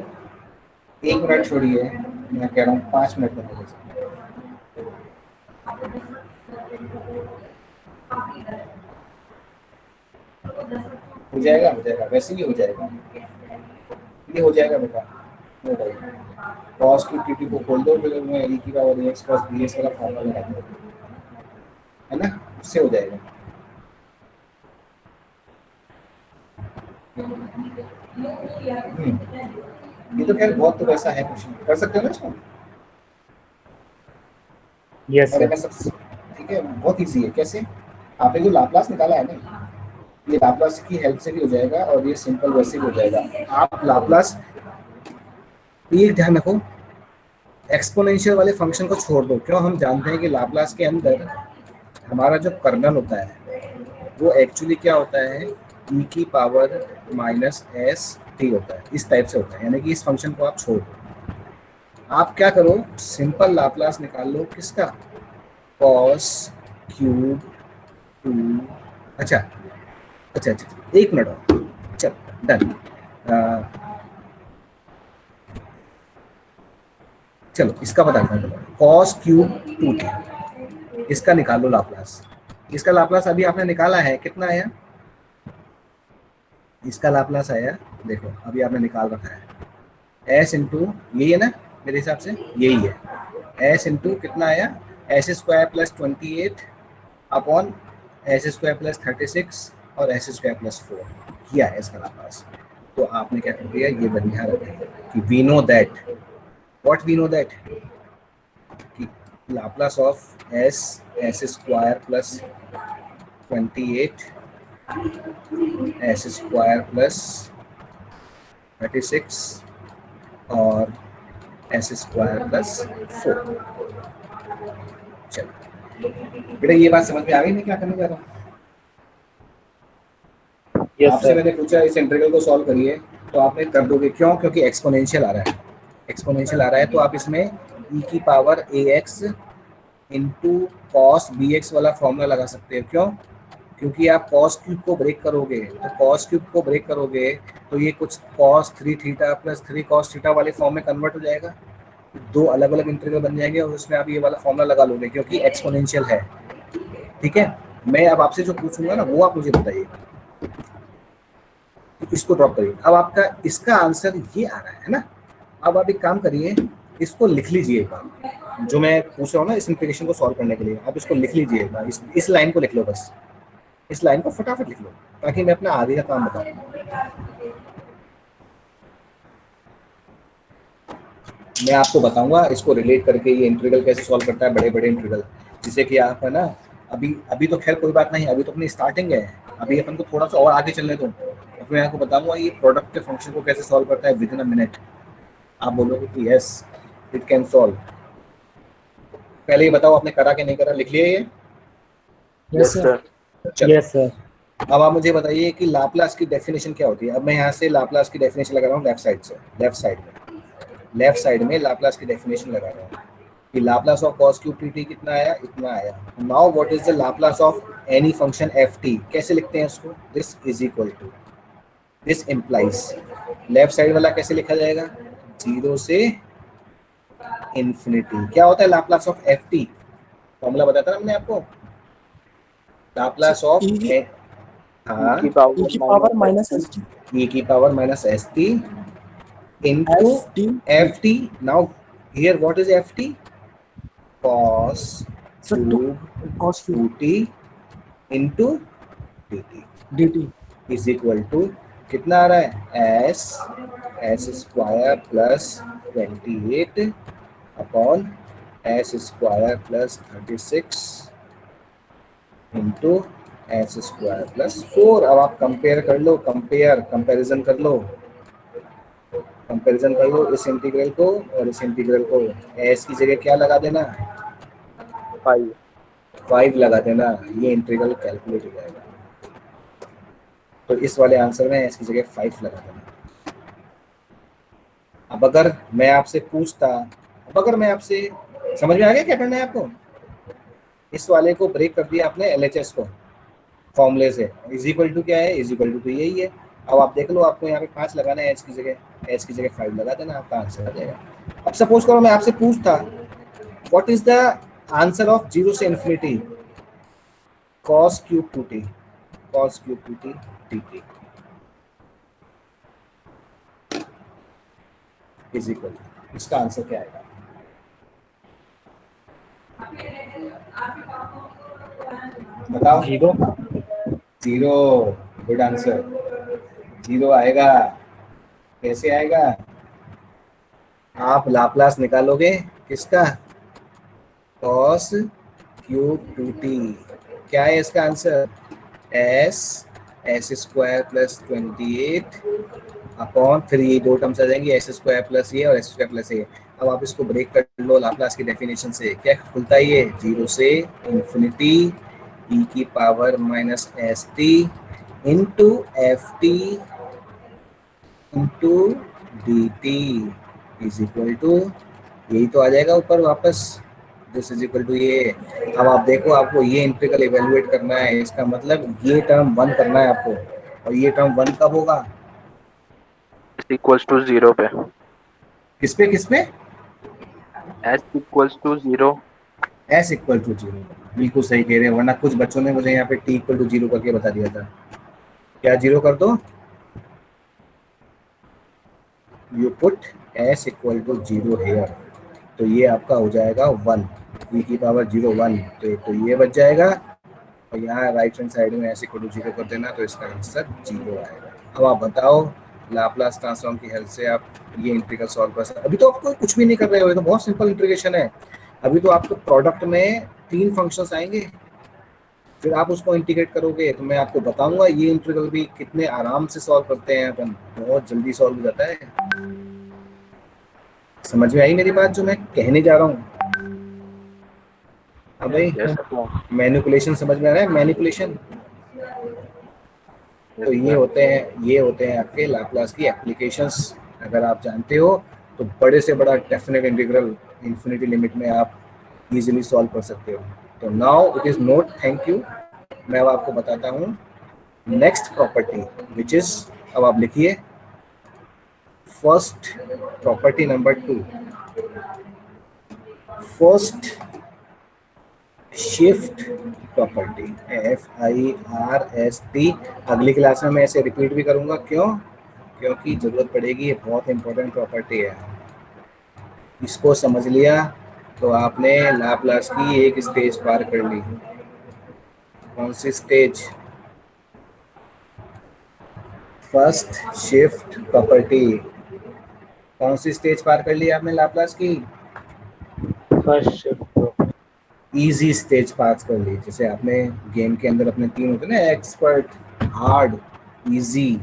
1 मिनट छोड़िए, मैं कह रहा हूँ 5 मिनट में हो सकता है। हो जाएगा वैसे ही हो जाएगा, ये हो जाएगा बेटा। हो जाएगा। cos की टी को खोल दो, फिर मैं e की पावर x cos bs वाला फॉर्मूला लगा दो, है ना? उससे हो जाएगा। ये तो खैर बहुत तो वैसा है, क्वेश्चन कर सकते हो ना इसको। यस और सर। ठीक है, बहुत इजी है। कैसे? आपने जो लाप्लास निकाला है ना, ये लाप्लास की हेल्प से भी हो जाएगा और ये सिंपल वैसे भी हो जाएगा। आप लाप्लास, ये ध्यान रखो, एक्सपोनेंशियल वाले फंक्शन को छोड़ दो। क्यों? हम जानते हैं कि लाप्लास के अंदर हमारा जो कर्नल होता है वो एक्चुअली क्या होता है, e की पावर माइनस एस टी होता है, इस टाइप से होता है। यानी कि इस फंक्शन को आप छोड़ दो। आप क्या करो, सिंपल लाप्लास निकाल लो किसका, cos क्यूब 2। अच्छा, एक मिनट और, चल डन। चलो इसका बताता हूँ। cos क्यूब 2t, इसका निकाल लो लाप्लास। इसका लाप्लास अभी आपने निकाला है, कितना आया? इसका लाप्लास आया, देखो अभी आपने निकाल रखा है, s इंटू, यही है ना मेरे हिसाब से, यही है। s इंटू कितना आया, S square plus 28 upon S square plus 36 और एस स्क्वायर प्लस 4, किया है इसका लाप्लास। तो आपने क्या कर दिया, ये बढ़िया रखा कि we know that, what we know that, Laplace of s square plus 28 s square plus 36 और एस स्क्वायर प्लस 4। चलो बेटा ये बात समझ में आ गई मैं क्या करने जा रहा हूँ? यस आपसे सर। मैंने पूछा इस इंटीग्रल को सॉल्व करिए तो आपने कर दोगे, क्यों? क्योंकि एक्सपोनेंशियल आ रहा है, एक्सपोनेंशियल आ रहा है तो आप इसमें e की power ax into cos bx वाला फॉर्मूला लगा सकते हो। क्यों? क्योंकि आप कॉस क्यूब को ब्रेक करोगे, तो कॉस क्यूब को ब्रेक करोगे तो ये कुछ cos 3 theta plus 3 cos theta वाले फॉर्म में कन्वर्ट हो जाएगा, दो अलग अलग इंटीग्रल बन जाएंगे और उसमें आप ये वाला फॉर्मूला लगा लोगे क्योंकि एक्सपोनेंशियल है। ठीक है, मैं अब आपसे जो पूछूंगा ना वो आप मुझे बताइए। इसको ड्रॉप करिए। अब आपका इसका आंसर ये आ रहा है ना, अब आप एक काम करिए, इसको लिख लीजिए एक बार, जो मैं पूछ रहा हूँ ना इस इंटीग्रेशन को सॉल्व करने के लिए, आप इसको लिख लीजिए एक बार, इस लाइन को लिख लो, बस इस लाइन को फटाफट लिख लो ताकि मैं अपना आगे का काम बता दूँ। मैं आपको बताऊंगा इसको रिलेट करके ये इंटीग्रल कैसे सॉल्व करता है, बड़े बड़े इंटीग्रल, जिससे कि आप है ना, अभी तो खैर कोई बात नहीं, अभी तो अपनी स्टार्टिंग है, अभी अपन को थोड़ा सा और आगे चलने दो, मैं आपको बताऊंगा ये प्रोडक्ट के फंक्शन को कैसे सॉल्व करता है विद इन अ मिनट। आप बोलोगे कि यस इट कैन सॉल्व। पहले ये बताओ आपने करा कि नहीं करा, लिख लिया ये? Yes sir. चलो यस सर। अब आप मुझे बताइए कि लाप्लास की डेफिनेशन क्या होती है। अब मैं यहाँ से लाप्लास की डेफिनेशन लगा रहा हूँ लेफ्ट साइड से, लेफ्ट साइड में लाप्लास की डेफिनेशन लगा रहा हूँ कि Laplace of cos cube t कितना आया, इतना आया। Now what is the Laplace of any function f t, कैसे लिखते हैं इसको? This is equal to, this implies, left side वाला कैसे लिखा जाएगा? 0 से इन्फिनिटी। क्या होता है Laplace of f T? Formula बताया था ना हमने आपको, लाप्लास ऑफ हाँ e की power minus s T e की power minus s T into ft. Now here what is ft? Cos cube cos 2t into dt dt is equal to कितना आ रहा है? s square plus 28 upon s square plus 36 into S square plus 4। अब आप compare कर लो, comparison कर लो इस integral को और इस इंटीग्रल को। एस की जगह क्या लगा देना? 5 लगा देना, ये इंटीग्रल कैलकुलेट हो जाएगा। तो इस वाले आंसर में एस की जगह 5 लगा देना। अब अगर मैं आपसे समझ में आ गया क्या करना है आपको? इस वाले को ब्रेक कर दिया आपने एलएचएस को फॉर्मूले से, इज इक्वल टू क्या है? इज इक्वल टू तो यही है। अब आप देख लो, आपको यहाँ पे 5 लगाना है, एच की जगह 5 लगा देना, आपका आंसर आ जाएगा। अब सपोज करो मैं आपसे पूछता what is the answer of 0 से infinity cos cube 2t dt is equal, इसका आंसर क्या आएगा? बताओ। 0। गुड आंसर, 0 आएगा। कैसे आएगा? आप लाप्लास निकालोगे किसका? cos cube 2t। क्या है इसका answer? s square plus 28 upon 3, दो टर्म्स आ जाएंगे, s स्क्वायर प्लस ये और s स्क्वायर प्लस ये। अब आप इसको ब्रेक कर लो लाप्लास की डेफिनेशन से, क्या खुलता है ये? 0 से इन्फिनिटी e की power minus s t into f t into d t is equal to, यही तो आ जाएगा ऊपर वापस, दिस इज इक्वल टू ये। अब आप देखो, आपको ये इंटीग्रल इवेलुएट करना है, इसका मतलब ये टर्म 1 करना है आपको, और ये टर्म 1 कब होगा? इक्वल्स टू 0 पे। किस पे s equals to 0। s equal to 0, बिल्कुल सही कह रहे हैं, वरना कुछ बच्चों ने मुझे यहाँ पे t इक्वल टू 0 करके बता दिया था। क्या 0 कर दो? You put s equal to 0 here, तो ये आपका हो जाएगा 1, e की पावर 0 1, तो ये बच जाएगा, और यहाँ राइट हैंड साइड में s इक्वल टू 0 कर देना, तो इसका आंसर 0 आएगा। अब आप बताओ, लाप्लास ट्रांसफॉर्म की हेल्प से आप ये इंटीग्रल सॉल्व कर सकते। अभी तो आपको कुछ भी नहीं कर रहे हो, ये तो बहुत सिंपल इंटीग्रेशन है। अभी तो आपको प्रोडक्ट में 3 फंक्शंस आएंगे, फिर आप उसको इंटीग्रेट करोगे तो मैं आपको बताऊंगा ये इंटीग्रल भी कितने आराम से सॉल्व करते हैं अपन, बहुत जल्दी सॉल्व हो जाता है। समझ में आई मेरी बात जो मैं कहने जा रहा हूँ? अब भाई Yes, sir. मैनिपुलेशन समझ में आ रहा है? मैनिपुलेशन तो ये होते हैं आपके लाप्लास की एप्लीकेशंस। अगर आप जानते हो तो बड़े से बड़ा डेफिनेट इंटीग्रल इन्फिनिटी लिमिट में आप इजीली सॉल्व कर सकते हो। तो now it is note, thank you. मैं अब आपको बताता हूँ नेक्स्ट प्रॉपर्टी विच इज, अब आप लिखिए first property number 2, first shift property, FIRST। अगली क्लास में मैं ऐसे रिपीट भी करूंगा, क्यों? क्योंकि जरूरत पड़ेगी, ये बहुत इंपॉर्टेंट प्रॉपर्टी है। इसको समझ लिया तो आपने लाप्लास की एक स्टेज पार कर ली। कौन सी स्टेज? First shift property. कौन सी स्टेज पार कर ली आपने लाप्लास की? First shift. इजी स्टेज पास कर ली। जैसे आपने गेम के अंदर अपने 3 होते हैं ना, एक्सपर्ट, हार्ड, इजी,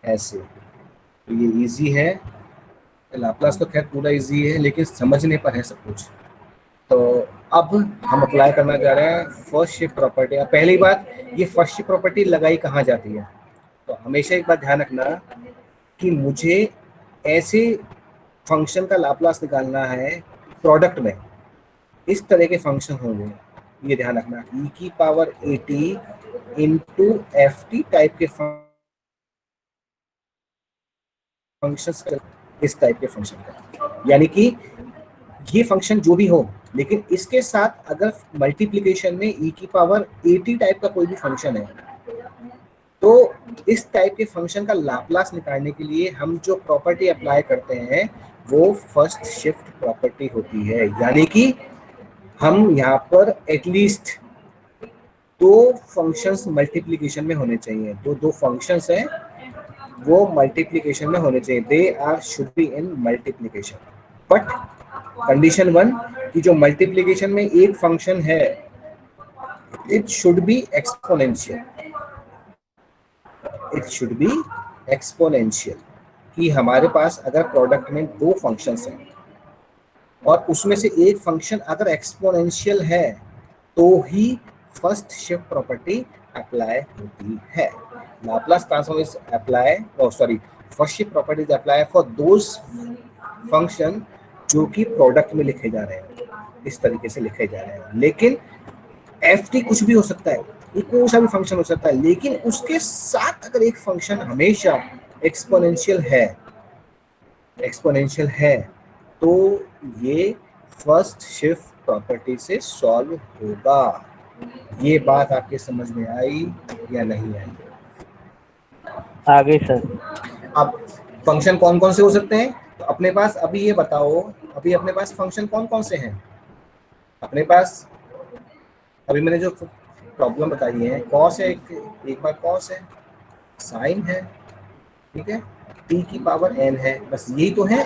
ऐसे। तो ये इजी है, लाप्लास तो खैर पूरा इजी है, लेकिन समझने पर है सब कुछ। तो अब हम अप्लाई करना चाह रहे हैं फर्स्ट शिफ्ट प्रॉपर्टी। अब पहली बात, ये फर्स्ट शिफ्ट प्रॉपर्टी लगाई कहाँ जाती है? तो हमेशा एक बात ध्यान रखना कि मुझे ऐसे फंक्शन का लाप्लास निकालना है प्रोडक्ट में, इस तरह के फंक्शन होंगे, ये ध्यान रखना। e⁻AT इंटू FT टाइप के फंक्शन, इस टाइप के फंक्शन का, यानी कि ये फंक्शन जो भी हो, लेकिन इसके साथ अगर मल्टीप्लिकेशन में e⁻AT टाइप का कोई भी फंक्शन है, तो इस टाइप के फंक्शन का लाप्लास निकालने के लिए हम जो प्रॉपर्टी अप्लाई करते हैं वो फर्स्ट शिफ्ट प्रॉपर्टी होती है। यानी कि हम यहाँ पर एटलीस्ट 2 फंक्शंस मल्टीप्लिकेशन में होने चाहिए। दो फंक्शंस हैं वो मल्टीप्लिकेशन में होने चाहिए, they are should be in multiplication. But condition 1 कि जो मल्टीप्लिकेशन में एक फंक्शन है it should be exponential, it should be exponential. कि हमारे पास अगर प्रोडक्ट में 2 फंक्शंस हैं और उसमें से एक फंक्शन अगर एक्सपोनेंशियल है तो ही फर्स्ट शिफ्ट प्रॉपर्टी अप्लाई होती है। Laplace transform is apply, first shift property is apply for those function जो कि प्रोडक्ट में लिखे जा रहे हैं, इस तरीके से लिखे जा रहे हैं। लेकिन FT कुछ भी हो सकता है, ये कोई सा भी फंक्शन हो सकता है, लेकिन उसके साथ अगर एक फंक्शन हमेशा एक्सपोनेंशियल है तो ये फर्स्ट शिफ्ट प्रॉपर्टी से सॉल्व होगा। ये बात आपके समझ में आई या नहीं आई? आगे सर। अब फंक्शन कौन कौन से हो सकते हैं? तो अपने पास अभी ये बताओ, अभी अपने पास फंक्शन कौन कौन से हैं अपने पास? अभी मैंने जो प्रॉब्लम बताई है, कॉस है, एक बार कॉस है, साइन है, ठीक है, t⁻n है, बस यही तो है।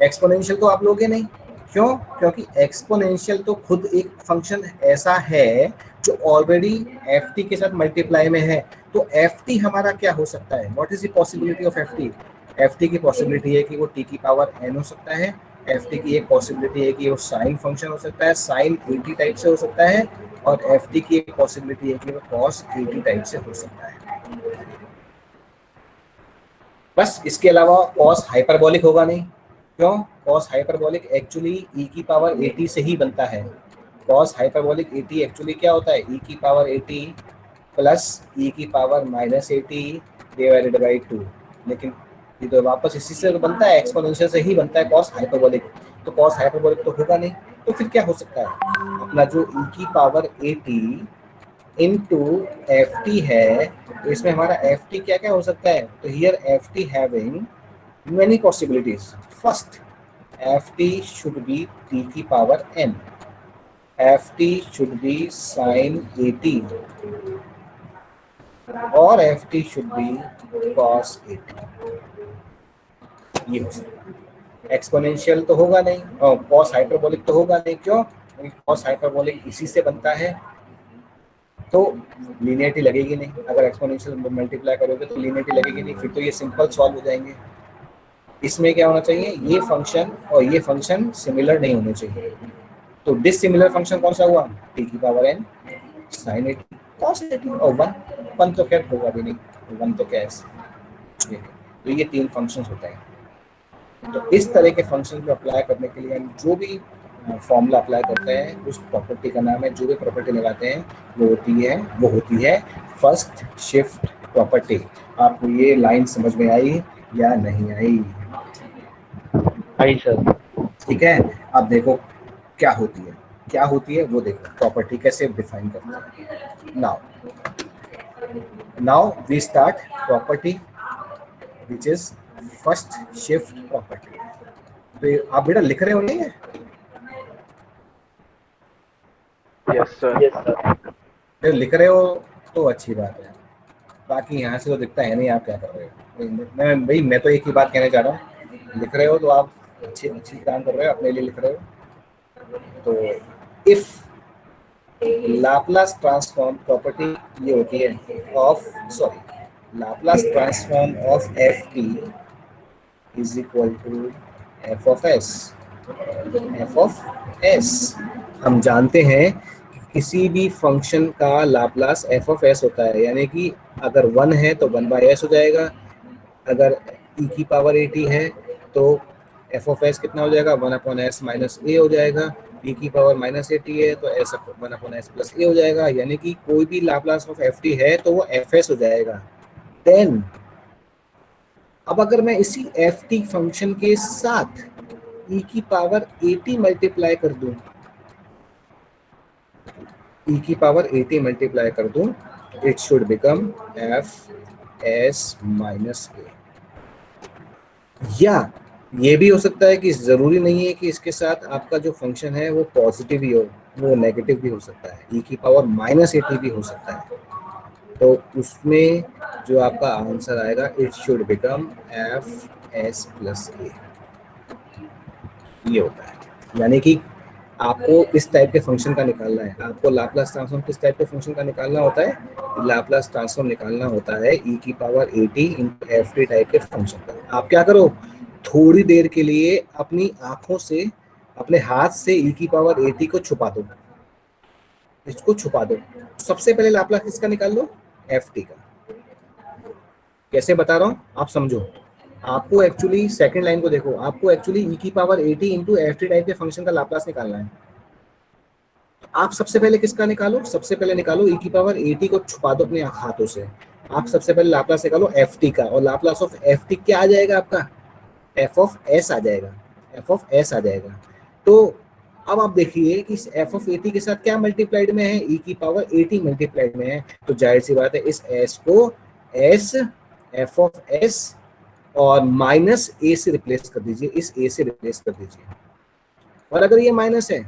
एक्सपोनेंशियल तो आप लोगे नहीं, क्यों? क्योंकि एक्सपोनेंशियल तो खुद एक फंक्शन ऐसा है जो ऑलरेडी FT के साथ मल्टीप्लाई में है। तो FT हमारा क्या हो सकता है? What is the possibility of FT? FT की पॉसिबिलिटी है कि वो t⁻n हो सकता है। FT की एक पॉसिबिलिटी है कि वो साइन फंक्शन हो सकता है, साइन 80 टाइप से हो सकता है, और FT की एक पॉसिबिलिटी है कि वो cos 80 टाइप से हो सकता है। बस इसके अलावा cos हाइपरबोलिक होगा नहीं, क्यों? cos हाइपरबोलिक एक्चुअली e⁻AT से ही बनता है। cos हाइपरबोलिक AT एक्चुअली क्या होता है? e⁻AT plus e⁻−AT divided by 2। लेकिन ये तो वापस इसी से बनता है, एक्सपोनेंशियल से ही बनता है cos हाइपरबोलिक। तो cos हाइपरबोलिक तो होगा नहीं, तो फिर क्या हो सकता है? अपना जो e⁻AT इनटू FT है, तो इसमें हमारा FT क्या क्या हो सकता है? तो here FT having many possibilities. First, FT should be t⁻n. FT should be sin 80, और FT should be cos 80। ये हो सकता है। एक्सपोनेंशियल तो होगा नहीं और कॉस हाइपरबोलिक तो होगा नहीं। क्यों? क्योंकि कॉस हाइपरबोलिक इसी से बनता है, तो लीनियरिटी लगेगी नहीं। अगर एक्सपोनेंशियल मल्टीप्लाई करोगे तो लीनियरिटी लगेगी नहीं, फिर तो ये सिंपल सॉल्व हो जाएंगे। इसमें क्या होना चाहिए, ये फंक्शन और ये फंक्शन सिमिलर नहीं होने चाहिए। तो डिसिमिलर फंक्शन कौन सा हुआ, टी की power n sine a t cos a t, और वन तो क्या होगा भी नहीं, वन तो क्या है। तो ये तीन फंक्शंस होते हैं। तो इस तरह के फंक्शन को अप्लाई करने के लिए हम जो भी फॉर्मूला अप्लाई करते हैं उस प्रॉपर्टी का नाम है, जो भी प्रॉपर्टी लगाते हैं वो होती है फर्स्ट शिफ्ट प्रॉपर्टी। आपको ये लाइन समझ में आई या नहीं आई? आई सर। ठीक है, अब देखो क्या होती है वो देखो, प्रॉपर्टी कैसे डिफाइन करते हैं। Now we start property which is first shift property. तो आप बेटा लिख रहे हो नहीं है? Yes sir. लिख रहे हो तो अच्छी बात है, बाकी यहाँ से तो दिखता है नहीं आप क्या कर रहे हो। मैं तो एक ही बात कहना चाह रहा हूँ, लिख रहे हो तो आप अच्छी काम कर रहे हो, अपने लिए लिख रहे हो। तो इफ लाप्लास ट्रांसफॉर्म प्रॉपर्टी ये होती है Laplace transform of f t is equal to f of s. हम जानते हैं कि किसी भी फंक्शन का लाप्लास एफ ऑफ एस होता है, यानी कि अगर 1 है तो 1/s हो जाएगा, अगर e की पावर at है तो एफ ऑफ एस कितना हो जाएगा, 1/s माइनस ए हो जाएगा। e की पावर -at है तो s 1/s प्लस ए हो जाएगा, यानी कि कोई भी लाप्लास ऑफ एफ टी है तो वो एफ एस हो जाएगा। देन अब अगर मैं इसी एफ टी फंक्शन के साथ e की पावर at मल्टीप्लाई कर दूं, e की पावर at मल्टीप्लाई कर दूं, it should become F S minus A. या ये भी हो सकता है कि जरूरी नहीं है कि इसके साथ आपका जो फंक्शन है वो पॉजिटिव ही हो, वो नेगेटिव भी हो सकता है, e की पावर -at भी हो सकता है। तो उसमें जो आपका आंसर आएगा it should become F S plus A, ये होता है। यानी कि आपको इस टाइप के फंक्शन का निकालना है, आपको लाप्लास ट्रांसफॉर्म किस टाइप के फंक्शन का निकालना होता है, लाप्लास ट्रांसफॉर्म निकालना होता है e की power at into f T type के फंक्शन का। आप क्या करो, थोड़ी देर के लिए अपनी आंखों से, अपने हाथ से e की पावर at को छुपा दो, इसको छुपा दो। सबसे पहले लाप्लास किसका निकाल लो, एफ टी का। कैसे बता रहा हूँ आप समझो। आपको एक्चुअली सेकंड लाइन को देखो, आपको एक्चुअली e की power at into f T type के फंक्शन का लाप्लास निकालना है। तो आप सबसे पहले किसका निकालो, सबसे पहले निकालो e की पावर at को छुपा दो अपने हाथों से। आप सबसे पहले लाप्लास निकालो एफ टी का, और लाप्लास ऑफ एफ टी क्या आ जाएगा आपका, एफ ऑफ एस आ जाएगा, एफ ऑफ एस आ जाएगा। तो अब आप देखिए कि इस एफ ऑफ at के साथ क्या मल्टीप्लाइड में है, e की पावर at मल्टीप्लाइड में है, तो जाहिर सी बात है इस s को s एफ ऑफ s और माइनस ए से रिप्लेस कर दीजिए, इस a से रिप्लेस कर दीजिए। और अगर ये माइनस है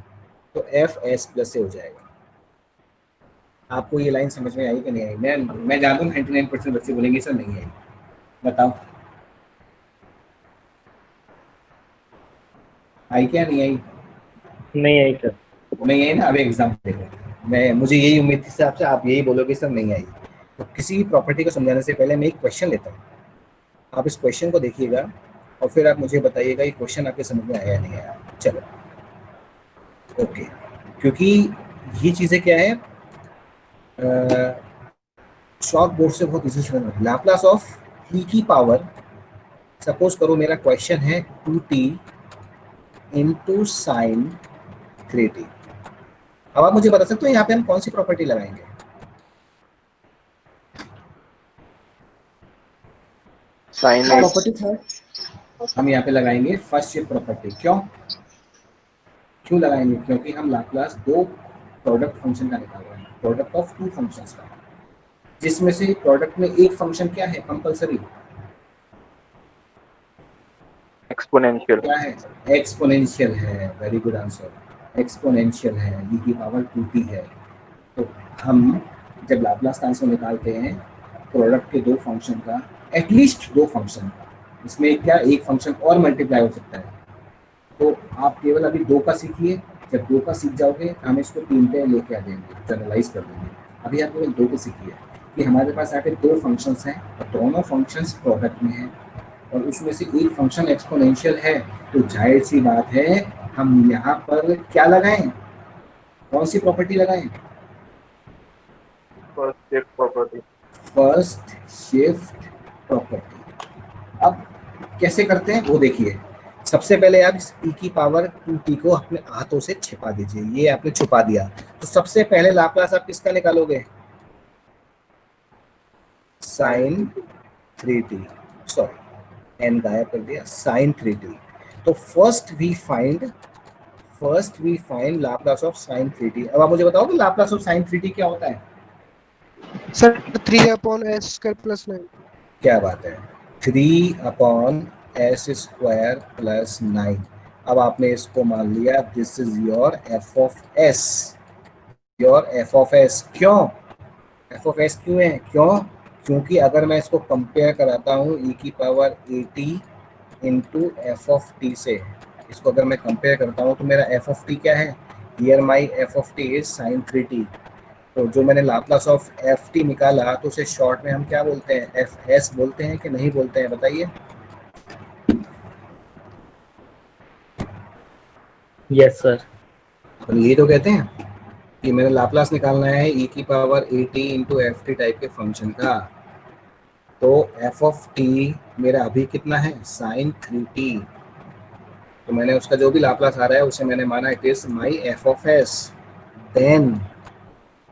तो एफ एस प्लस ए हो जाएगा। आपको ये लाइन समझ में आई कि नहीं आई? मैं जानता हूँ 99% बच्चे बोलेंगे सर नहीं आई। बताओ आई क्या, नहीं आई? नहीं आई सर। नहीं आई ना। अब एग्जाम्पल देखो, मुझे यही उम्मीद थी सर आपसे, आप यही बोलोगे सर नहीं आई। तो किसी भी प्रॉपर्टी को समझाने से पहले मैं एक क्वेश्चन लेता हूँ, आप इस क्वेश्चन को देखिएगा और फिर आप मुझे बताइएगा ये क्वेश्चन आपके समझ में आया या नहीं आया। चलो ओके, क्योंकि ये चीज़ें क्या है, शॉर्ट बोर्ड से बहुत इजी समझ। लाप्लास ऑफ e की पावर, सपोज करो मेरा क्वेश्चन है 2t इंटू साइन 3t। अब आप मुझे बता सकते हो यहाँ पे हम कौन सी प्रॉपर्टी लगाएंगे? साइन प्रॉपर्टी था हम यहाँ पे लगाएंगे फर्स्ट शिफ्ट प्रॉपर्टी। क्यों लगाएंगे? क्योंकि हम लाप्लास दो प्रोडक्ट फंक्शन का निकाल रहे हैं, प्रोडक्ट ऑफ टू फंक्शंस का, जिसमें से प्रोडक्ट में एक फंक्शन क्या है कंपलसरी, एक्सपोनेंशियल। क्या है? एक्सपोनेंशियल है। वेरी गुड आंसर, एक्सपोनेंशियल है, e की पावर 2t है। तो हम जब लाप्लास ट्रांसफॉर्म निकालते हैं प्रोडक्ट के दो फंक्शन का, एटलीस्ट दो फंक्शन का, इसमें क्या एक फंक्शन और मल्टीप्लाई हो सकता है, तो आप केवल अभी 2 का सीखिए, जब 2 का सीख जाओगे तो हम इसको 3 पे लेके आ जाएंगे, जनरलाइज कर देंगे। अभी आप केवल 2 को सीखिए कि हमारे पास यहाँ पे 2 फंक्शंस हैं और दोनों फंक्शंस प्रोडक्ट में हैं और उसमें से एक फंक्शन एक्सपोनेंशियल है, तो जाहिर सी बात है हम यहाँ पर क्या लगाएं, कौन सी प्रॉपर्टी लगाएं? First shift property. First shift property. अब कैसे करते हैं वो देखिए। सबसे पहले आप इस e की पावर 2t को अपने हाथों से छिपा दीजिए, ये आपने छुपा दिया। तो सबसे पहले लाप्लास आप किसका निकालोगे? साइन 3t, सॉरी n गायब कर दिया, साइन 3t। तो first we find Laplace of sine 3t। अब आप मुझे बताओ कि लाप्लास ऑफ साइन 3t क्या होता है? Sir 3/s² + 9। क्या बात है, 3/s² + 9। अब आपने इसको मान लिया this is your F of S, your F of S. क्यों एफ ऑफ एस क्यों है? क्योंकि अगर मैं इसको कंपेयर कराता हूँ e की power 80 into F of T से, इसको अगर मैं कंपेयर करता हूँ तो मेरा एफ ऑफ टी क्या है? Here my f of T is sine 3t। तो जो मैंने लाप्लास ऑफ एफ टी निकाला तो उसे शॉर्ट में हम क्या बोलते हैं? एफ एस बोलते हैं कि नहीं बोलते हैं, बताइए। Yes sir. तो ये तो कहते हैं कि मैंने लाप्लास निकालना है e की power 80 into f T type के फंक्शन का। तो एफ ऑफ टी मेरा अभी कितना है? Sign 3t। तो मैंने उसका जो भी लाप्लास आ रहा है उसे मैंने माना it is my f of s. Then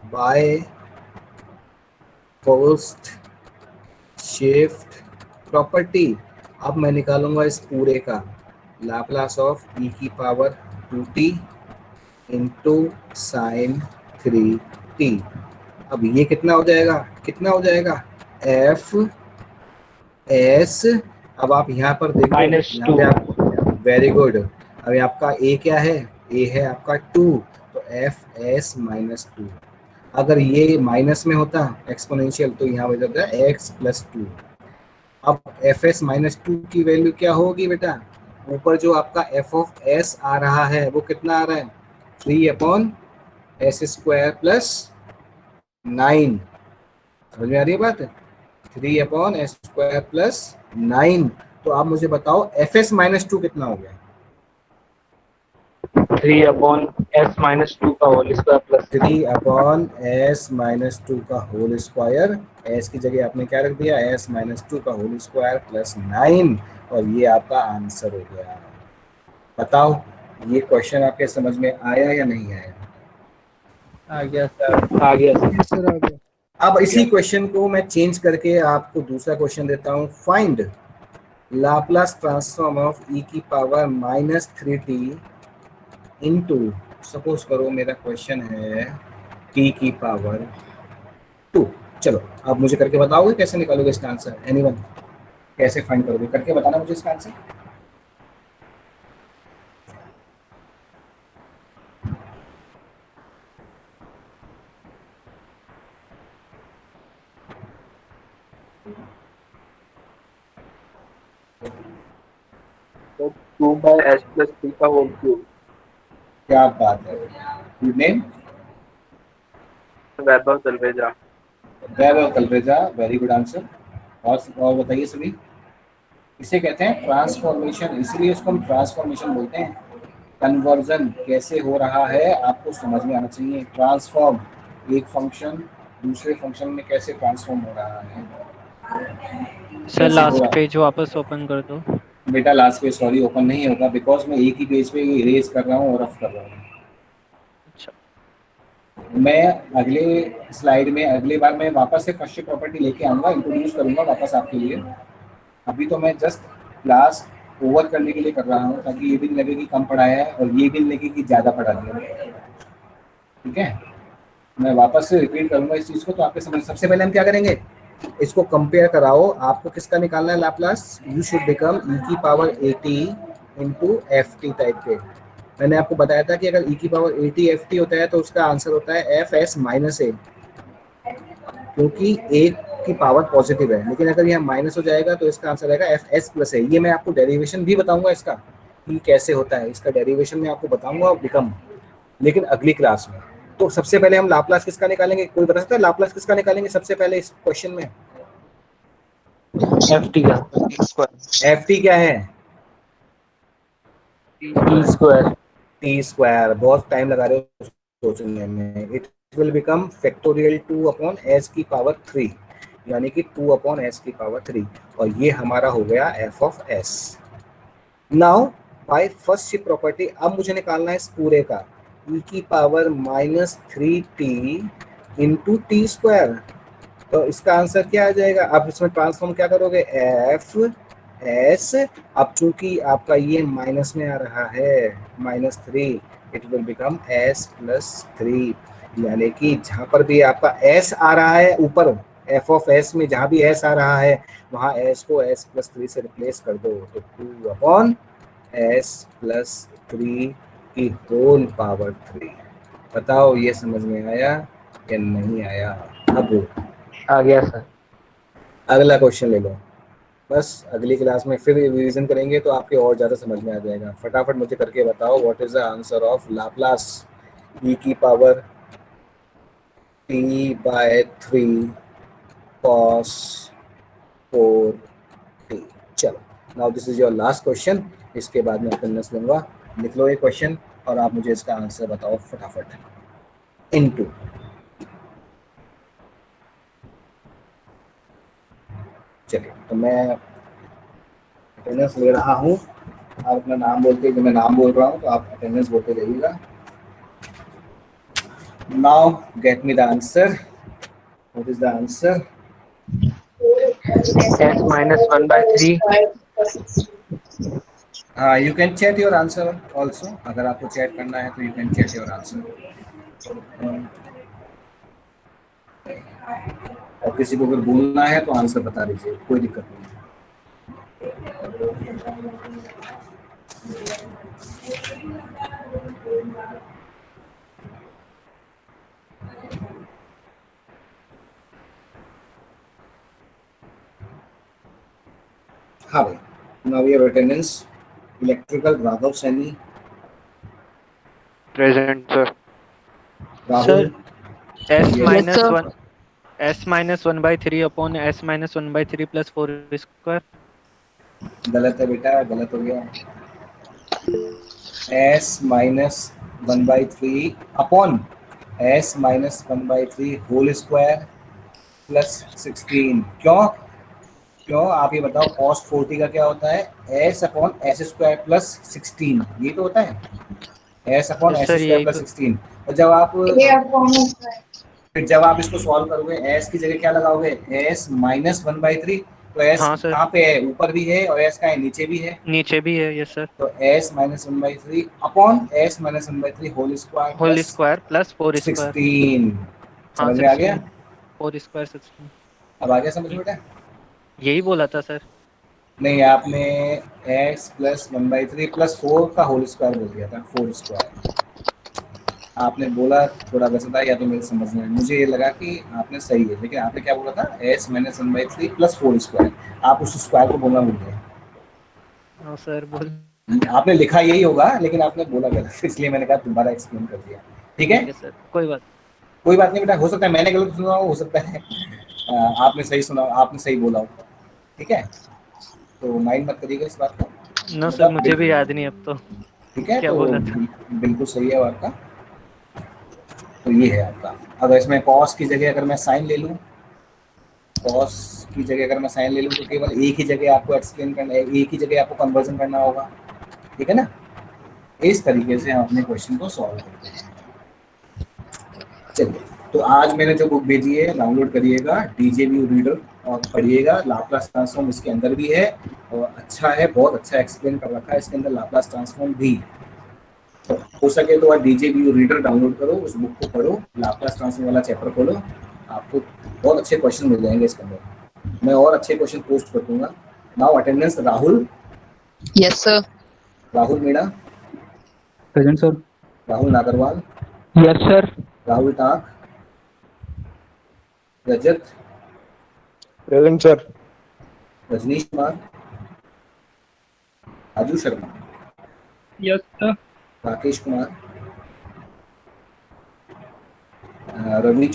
by first shift property अब मैं निकालूंगा इस पूरे का लाप्लास ऑफ e की power 2t into sine 3t। अब ये कितना हो जाएगा? F s. अब आप यहाँ पर देखो, यहाँ पे आप वेरी गुड। अभी आपका ए क्या है? ए है आपका 2, तो एफ एस -2। अगर ये माइनस में होता एक्सपोनेंशियल तो यहाँ हो जाता है x + 2। अब एफ एस -2 की वैल्यू क्या होगी बेटा? ऊपर जो आपका एफ ऑफ एस आ रहा है वो कितना आ रहा है? 3/s² + 9। समझ में आ रही है बात? 3/s² + 9। तो आप मुझे बताओ एफ एस -2 कितना हो गया? 3/s - 2 का होल स्क्वायर प्लस 3/s - 2 का होल स्क्वायर। एस की जगह आपने क्या रख दिया? s - 2 का होल स्क्वायर प्लस 9। और ये आपका आंसर हो गया। बताओ ये क्वेश्चन आपके समझ में आया या नहीं आया? आ गया सर, आ गया सर। यस सर आ गया। अब इसी क्वेश्चन को मैं चेंज करके आपको दूसरा क्वेश्चन देता हूँ। Find Laplace transform of e की पावर -3t इंटू, सपोज करो मेरा क्वेश्चन है t की पावर 2। चलो अब मुझे करके बताओगे कैसे निकालोगे इसका आंसर? एनीवन कैसे फाइंड करोगे? करके बताना मुझे इसका आंसर। तो 2/s + 3 का होल क्यूब। क्या बात है, गुड नेम वैभव तलरेजा। वैभव तलरेजा, वेरी गुड आंसर। और बताइए सभी, इसे कहते हैं ट्रांसफॉर्मेशन, इसीलिए इसको हम ट्रांसफॉर्मेशन बोलते हैं। कन्वर्जन कैसे हो रहा है आपको समझ में आना चाहिए। ट्रांसफॉर्म, एक फंक्शन दूसरे फंक्शन में कैसे ट्रांसफॉर्म हो रहा है। सर लास्ट पेज वापस ओपन कर दो। बेटा लास्ट पेज सॉरी ओपन नहीं होगा, बिकॉज मैं एक ही पेज पे इरेज कर रहा हूँ और रफ कर रहा हूँ। अच्छा, मैं अगले स्लाइड में अगली बार मैं वापस से फर्स्ट प्रॉपर्टी लेके आऊँगा, इंट्रोड्यूस करूँगा वापस आपके लिए। अभी तो मैं जस्ट क्लास ओवर करने के लिए कर रहा हूँ, ताकि ये भी लगे कि कम पढ़ाया है और ये भी लगे कि ज़्यादा पढ़ा दिया। ठीक है, मैं वापस से रिपीट करूँगा इस चीज़ को तो आपके समझ। सबसे पहले हम क्या करेंगे, इसको कंपेयर कराओ। आपको किसका निकालना है Laplace? You should become e की power 80 into f T type के। मैंने आपको बताया था कि अगर e की पावर 80 एफ टी होता है तो उसका आंसर होता है एफ एस -a, क्योंकि a की पावर पॉजिटिव है। लेकिन अगर यह माइनस हो जाएगा तो इसका आंसर आएगा एफ एस + a। ये मैं आपको डेरिवेशन भी बताऊंगा इसका, कि कैसे होता है, इसका डेरिवेशन मैं आपको बताऊंगा बिकम, लेकिन अगली क्लास में। तो सबसे पहले हम लाप्लास किसका निकालेंगे, कोई बता सकता है लाप्लास किसका निकालेंगे सबसे पहले इस क्वेश्चन में? एफ टी का एफ टी क्या है? T square. T square. बहुत टाइम लगा रहे हो सोचने में। It will become factorial 2 upon S की पावर 3, यानी कि 2 अपॉन एस की पावर 3, और ये हमारा हो गया F of S. Now by first property अब मुझे निकालना है इस पूरे का e की power -3t into T square. तो इसका आंसर क्या आ जाएगा? अब इसमें ट्रांसफॉर्म क्या करोगे? F s. अब चूंकि आपका ये माइनस में आ रहा है -3, इट विल बिकम s + 3, यानी कि जहां पर भी आपका s आ रहा है ऊपर f ऑफ s में, जहां भी s आ रहा है वहां s को s + 3 से रिप्लेस कर दो, तो 2 अपॉन s + 3 की होल पावर 3। बताओ ये समझ में आया या नहीं आया? अब आ गया सर। अगला क्वेश्चन ले लो। बस अगली क्लास में फिर रिवीजन करेंगे तो आपके और ज़्यादा समझ में आ जाएगा। फटाफट मुझे करके बताओ, what is the answer of Laplace e की पावर t/3 cos 4t। चलो, now this is your last question, इसके बाद मैं अटेंडेंस लूंगा। लिख लो ये क्वेश्चन और आप मुझे इसका आंसर बताओ फटाफट। इनटू चलिए, तो मैं अटेंडेंस ले रहा हूँ। आप अपना नाम बोलते, जब मैं नाम बोल रहा हूँ तो आप अटेंडेंस बोलते रहिएगा। Now get me the answer. What is the answer? S -1/3। हाँ, you can chat your answer also. अगर आपको चैट करना है तो you can chat your answer. और किसी को अगर बोलना है तो आंसर बता दीजिए, कोई दिक्कत नहीं है। हाँ भाई, now your attendance. Electrical Raghav Saini, present sir. Rahul. s Yes. minus 1 s -1/3 upon s -1/3 plus 4 square। गलत है बेटा, गलत हो गया। s -1/3 upon s -1/3 whole square plus 16। क्यों क्यों आप ये बताओ, cos 40 का क्या होता है? s upon S square plus 16, ये तो होता है s अपॉन तो एस सर स्क्वायर यही प्लस तो 16। और जब आप ये अपॉन होता है। फिर जब आप इसको सॉल्व करोगे s की जगह क्या लगाओगे? s -1/3। तो s हाँ सर, कहाँ पे है? ऊपर भी है, और s कहाँ है? नीचे भी है। नीचे भी है यस सर। तो s -1/3 upon s -1/3 whole square whole plus square plus 4 square. 16। हाँ समझ में आ गया? 16, 4 स्क्वायर 16। अब आ गया समझ में बेटा? यही बोला था सर। नहीं, आपने x + 1/3 + 4 का होल स्क्वायर बोल दिया था, 4 स्क्वायर आपने बोला। थोड़ा वैसा था, या तो मेरे समझ में मुझे ये लगा कि आपने सही है, लेकिन आपने क्या बोला था? s -1/3 + 4 square. आप उस स्क्वायर को बोलना भूल गए। हाँ सर बोल। आपने लिखा यही होगा, लेकिन आपने बोला गलत, इसलिए मैंने कहा दोबारा एक्सप्लेन कर दिया। ठीक है, ठीक है सर, कोई बात। कोई बात नहीं बेटा, हो सकता है मैंने गलत सुना हो सकता है आपने सही सुना, आपने सही बोला हो। ठीक है, तो माइंड मत करिएगा इस बात को। ना सर, मतलब मुझे भी याद नहीं अब तो ठीक है, क्या तो बोला था। बिल्कुल सही है आपका। तो ये है आपका। अगर इसमें कॉस की जगह अगर मैं साइन ले लूँ, कॉस की जगह अगर मैं साइन ले लूँ, तो केवल एक ही जगह आपको एक्सप्लेन करना है, एक ही जगह आपको कन्वर्जन करना होगा। ठीक है ना? इस तरीके से हम अपने क्वेश्चन को सॉल्व करते हैं। चलिए, तो आज मैंने जो बुक भेजी है डाउनलोड करिएगा, डीजेव्यू रीडर, और पढ़िएगा। लाप्लास ट्रांसफॉर्म इसके अंदर भी है, और अच्छा है, बहुत अच्छा एक्सप्लेन कर रखा है इसके अंदर लाप्लास ट्रांसफॉर्म भी। तो हो सके तो आप डीजेव्यू रीडर डाउनलोड करो, उस बुक को पढ़ो, लाप्लास ट्रांसफॉर्म वाला चैप्टर खोलो, आपको बहुत अच्छे क्वेश्चन मिल जाएंगे इसके अंदर। मैं और अच्छे क्वेश्चन पोस्ट कर दूंगा। Now attendance Rahul. Yes sir. Rahul Meena, present sir. Rahul Nagarwal, yes sir. Rahul Tak, Rajat, present sir. Rajneesh Kumar, Raju Sharma, sir Rakesh Kumar, Ravi